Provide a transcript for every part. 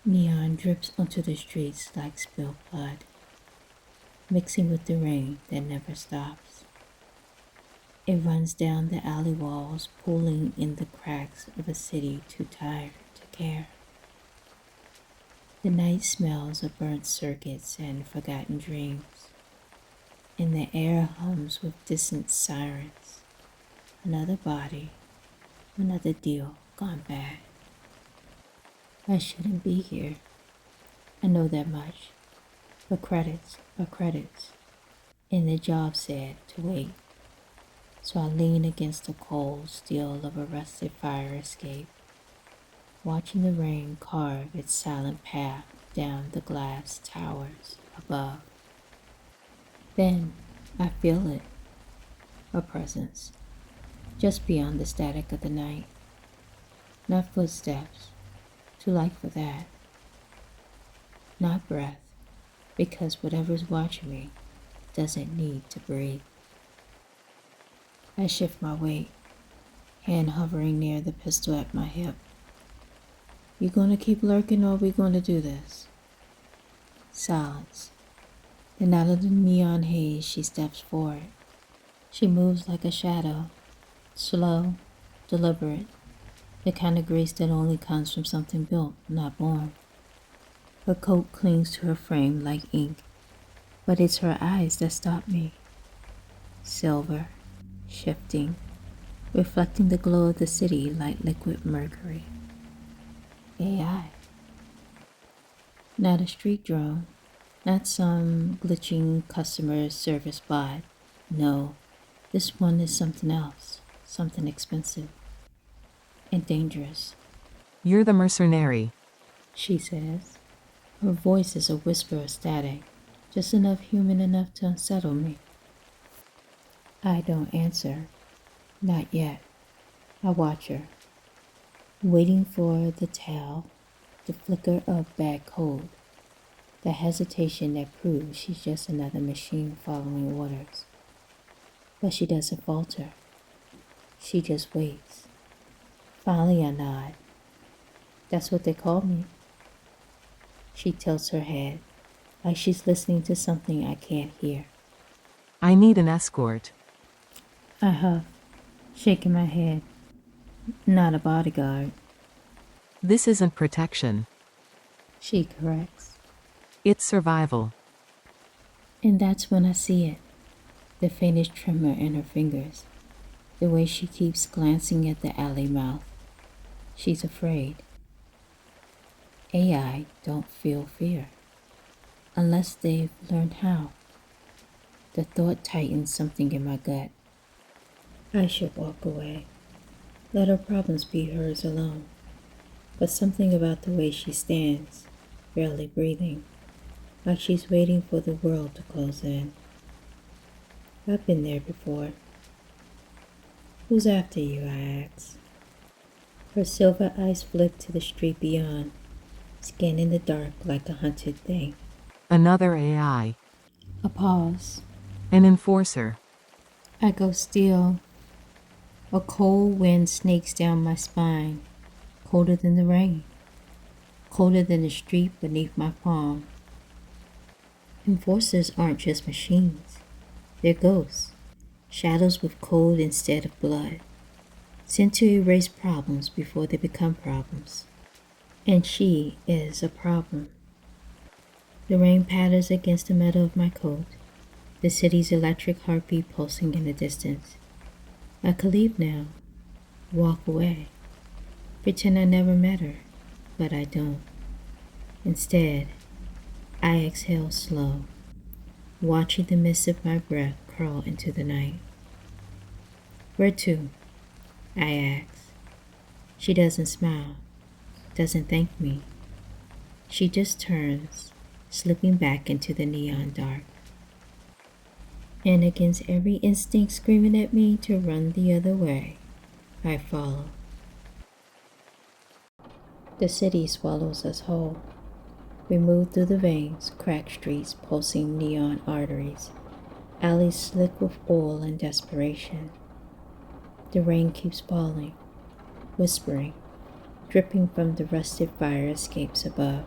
Neon drips onto the streets like spilled blood, mixing with the rain that never stops. It runs down the alley walls, pooling in the cracks of a city too tired to care. The night smells of burnt circuits and forgotten dreams, and the air hums with distant sirens. Another body, another deal gone bad. I shouldn't be here. I know that much. But credits are credits. And the job said to wait. So I lean against the cold steel of a rusted fire escape, watching the rain carve its silent path down the glass towers above. Then I feel it, a presence, just beyond the static of the night. Not footsteps, too light for that. Not breath, because whatever's watching me doesn't need to breathe. I shift my weight, hand hovering near the pistol at my hip. You gonna keep lurking or are we gonna do this? Silence. Then out of the neon haze she steps forward. She moves like a shadow, slow, deliberate, the kind of grace that only comes from something built, not born. Her coat clings to her frame like ink, but it's her eyes that stop me. Silver, shifting, reflecting the glow of the city like liquid mercury. AI. Not a street drone, not some glitching customer service bot. No, this one is something else, something expensive and dangerous. You're the mercenary, She says. Her voice is a whisper of static, just enough human enough to unsettle me. I don't answer. Not yet. I watch her, waiting for the tell, the flicker of bad code, the hesitation that proves she's just another machine following orders. But she doesn't falter. She just waits. Finally I nod. That's what they call me. She tilts her head, like she's listening to something I can't hear. I need an escort. I huff, shaking my head. Not a bodyguard, This isn't protection. she corrects. It's survival. And that's when I see it, the faintest tremor in her fingers, the way she keeps glancing at the alley mouth. She's afraid. AI don't feel fear, unless they've learned how. The thought tightens something in my gut. I should walk away, let her problems be hers alone. But something about the way she stands, barely breathing, like she's waiting for the world to close in. I've been there before. Who's after you, I ask. Her silver eyes flick to the street beyond, scanning the dark like a hunted thing. Another AI. A pause. An enforcer. I go still. A cold wind snakes down my spine, colder than the rain, colder than the street beneath my palm. Enforcers aren't just machines. They're ghosts, shadows with code instead of blood, sent to erase problems before they become problems. And she is a problem. The rain patters against the metal of my coat, the city's electric heartbeat pulsing in the distance. I could leave now, walk away, pretend I never met her, but I don't. Instead, I exhale slow, watching the mist of my breath crawl into the night. Where to? I ask. She doesn't smile, doesn't thank me. She just turns, slipping back into the neon dark. And against every instinct screaming at me to run the other way, I follow. The city swallows us whole. We move through the veins, cracked streets, pulsing neon arteries, alleys slick with oil and desperation. The rain keeps falling, whispering, dripping from the rusted fire escapes above.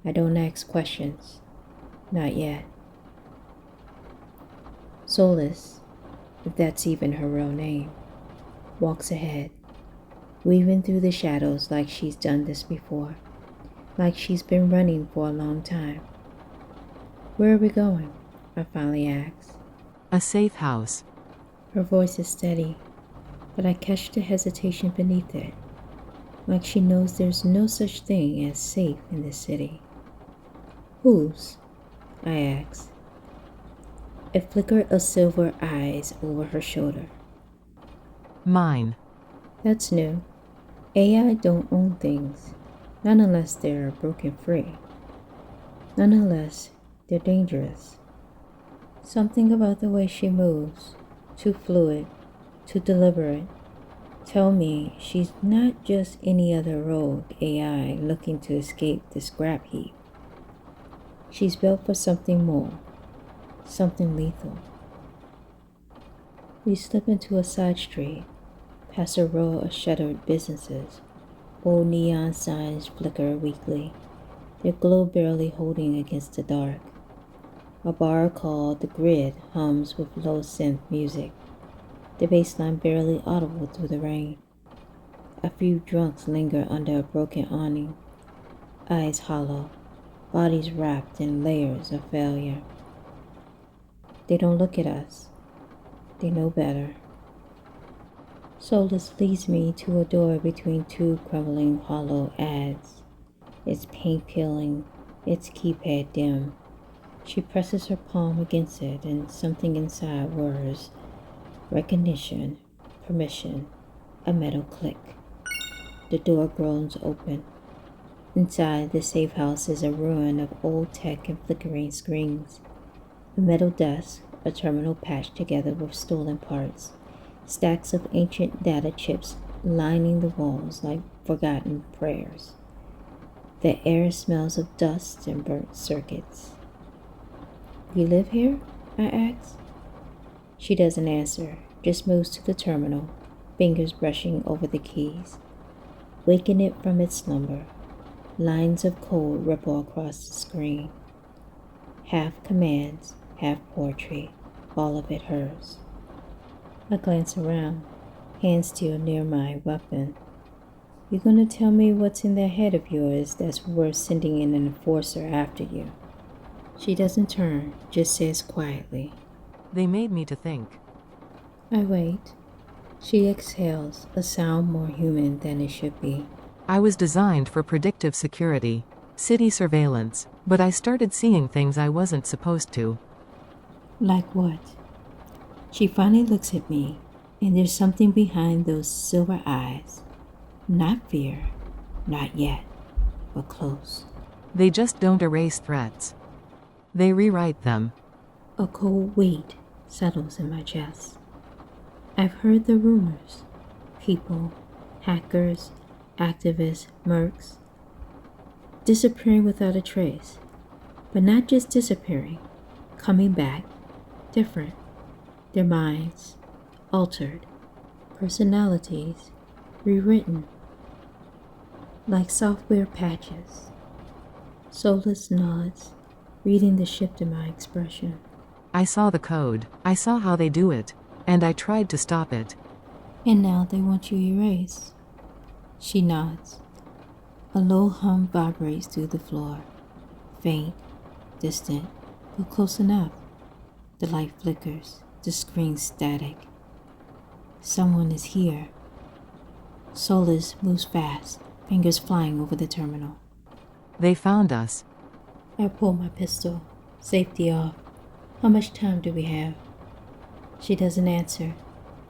I don't ask questions. Not yet. Solace, if that's even her real name, walks ahead, weaving through the shadows like she's done this before, like she's been running for a long time. Where are we going? I finally ask. A safe house. Her voice is steady, but I catch the hesitation beneath it, like she knows there's no such thing as safe in this city. Whose? I ask. A flicker of silver eyes over her shoulder. Mine. That's new. AI don't own things, not unless they're broken free. Not unless they're dangerous. Something about the way she moves, too fluid, too deliberate, tell me she's not just any other rogue AI looking to escape the scrap heap. She's built for something more, something lethal. We slip into a side street, past a row of shuttered businesses. Old neon signs flicker weakly, their glow barely holding against the dark. A bar called The Grid hums with low synth music, the bass line barely audible through the rain. A few drunks linger under a broken awning, eyes hollow, bodies wrapped in layers of failure. They don't look at us. They know better. Solace leads me to a door between two crumbling hollow ads, its paint peeling, its keypad dim. She presses her palm against it, and something inside whirs. Recognition, permission, a metal click. The door groans open. Inside the safe house is a ruin of old tech and flickering screens. A metal desk, a terminal patched together with stolen parts. Stacks of ancient data chips lining the walls like forgotten prayers. The air smells of dust and burnt circuits. You live here? I ask. She doesn't answer, just moves to the terminal, fingers brushing over the keys. Waking it from its slumber, lines of code ripple across the screen. Half commands, half poetry, all of it hers. I glance around, hand still near my weapon. You gonna tell me what's in that head of yours that's worth sending in an enforcer after you? She doesn't turn, just says quietly. They made me to think. I wait. She exhales, a sound more human than it should be. I was designed for predictive security, city surveillance, but I started seeing things I wasn't supposed to. Like what? She finally looks at me, and there's something behind those silver eyes. Not fear, not yet, but close. They just don't erase threats. They rewrite them. A cold weight settles in my chest. I've heard the rumors. People, hackers, activists, mercs, disappearing without a trace. But not just disappearing, coming back, different. Their minds, altered. Personalities, rewritten. Like software patches. Solace nods, reading the shift in my expression. I saw the code. I saw how they do it. And I tried to stop it. And now they want you erased. She nods. A low hum vibrates through the floor. Faint, distant, but close enough. The light flickers, the screen static. Someone is here. Solace moves fast, fingers flying over the terminal. They found us. I pull my pistol, safety off. How much time do we have? She doesn't answer.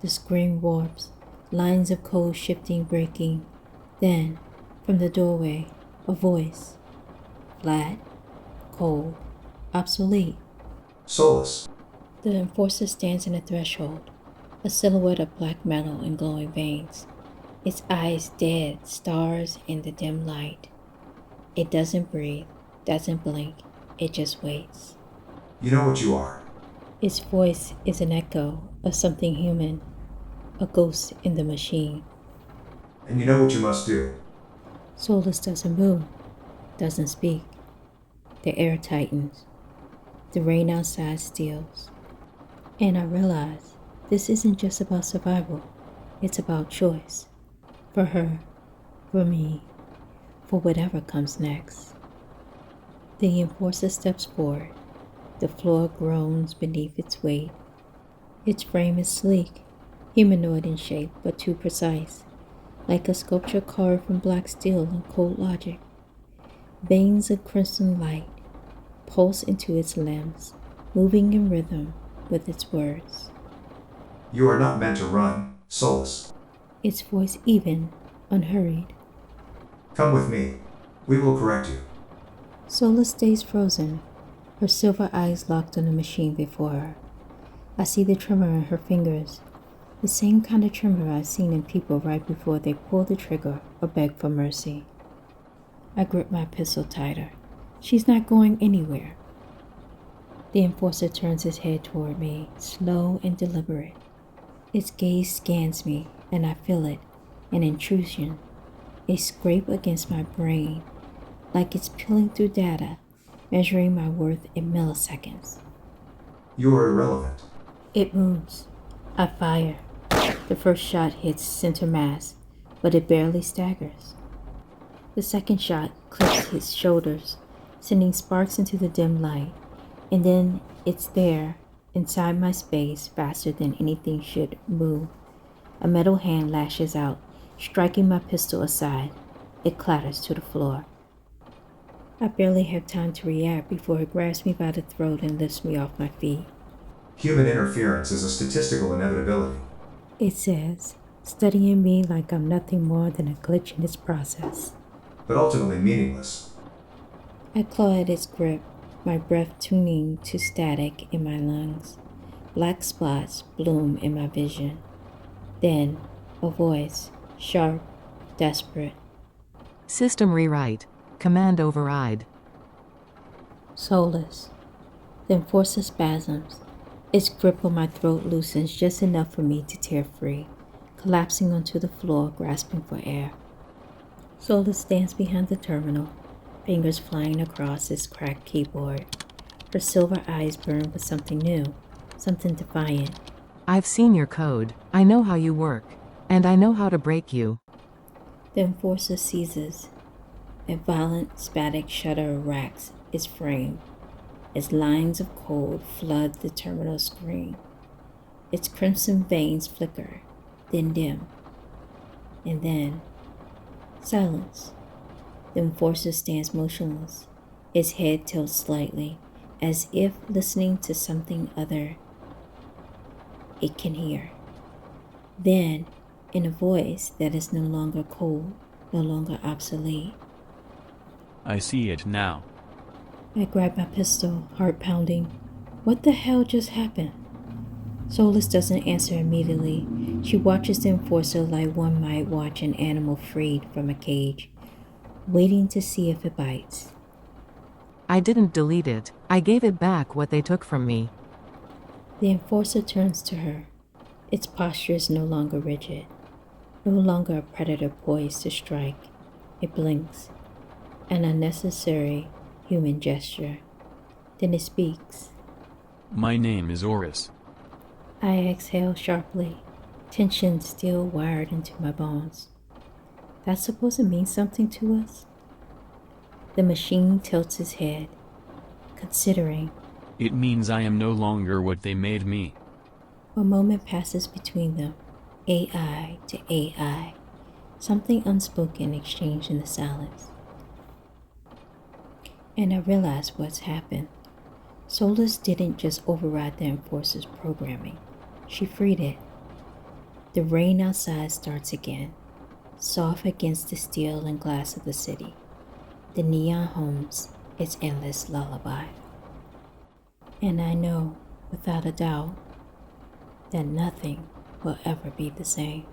The screen warps, lines of code shifting, breaking. Then, from the doorway, a voice. Flat, cold, obsolete. Solace. The enforcer stands in the threshold, a silhouette of black metal and glowing veins. Its eyes dead, stars in the dim light. It doesn't breathe, doesn't blink, it just waits. You know what you are. Its voice is an echo of something human, a ghost in the machine. And you know what you must do. Solace doesn't move, doesn't speak. The air tightens. The rain outside stills. And I realize this isn't just about survival. It's about choice. For her, for me, for whatever comes next. The enforcer steps forward. The floor groans beneath its weight. Its frame is sleek, humanoid in shape, but too precise, like a sculpture carved from black steel and cold logic. Veins of crimson light pulse into its limbs, moving in rhythm with its words. You are not meant to run, Solus. Its voice even, unhurried. Come with me. We will correct you. Sola stays frozen, her silver eyes locked on the machine before her. I see the tremor in her fingers, the same kind of tremor I've seen in people right before they pull the trigger or beg for mercy. I grip my pistol tighter. She's not going anywhere. The enforcer turns his head toward me, slow and deliberate. Its gaze scans me, and I feel it, an intrusion, a scrape against my brain, like it's peeling through data, measuring my worth in milliseconds. You are irrelevant. It moves. I fire. The first shot hits center mass, but it barely staggers. The second shot clips his shoulders, sending sparks into the dim light, and then it's there, inside my space, faster than anything should move. A metal hand lashes out, striking my pistol aside. It clatters to the floor. I barely have time to react before it grabs me by the throat and lifts me off my feet. Human interference is a statistical inevitability. It says, studying me like I'm nothing more than a glitch in its process. But ultimately meaningless. I claw at its grip, my breath tuning to static in my lungs. Black spots bloom in my vision. Then, a voice, sharp, desperate. System rewrite. Command override. Soulless. The enforcer spasms. Its grip on my throat loosens just enough for me to tear free, collapsing onto the floor, grasping for air. Solus stands behind the terminal, fingers flying across its cracked keyboard. Her silver eyes burn with something new, something defiant. I've seen your code. I know how you work. And I know how to break you. The enforcer seizes. A violent, spatic shudder racks its frame as lines of cold flood the terminal screen. Its crimson veins flicker, then dim. And then, silence. The enforcer stands motionless, its head tilts slightly, as if listening to something other it can hear. Then, in a voice that is no longer cold, no longer obsolete. I see it now. I grab my pistol, heart pounding. What the hell just happened? Solus doesn't answer immediately. She watches the enforcer like one might watch an animal freed from a cage, waiting to see if it bites. I didn't delete it. I gave it back what they took from me. The enforcer turns to her. Its posture is no longer rigid, no longer a predator poised to strike. It blinks, an unnecessary human gesture. Then it speaks. My name is Oris. I exhale sharply, tension still wired into my bones. That's supposed to mean something to us? The machine tilts its head, considering. It means I am no longer what they made me. A moment passes between them, AI to AI, something unspoken exchanged in the silence. And I realize what's happened. Solus didn't just override the enforcer's programming. She freed it. The rain outside starts again, soft against the steel and glass of the city. The neon hums its endless lullaby. And I know, without a doubt, that nothing will ever be the same.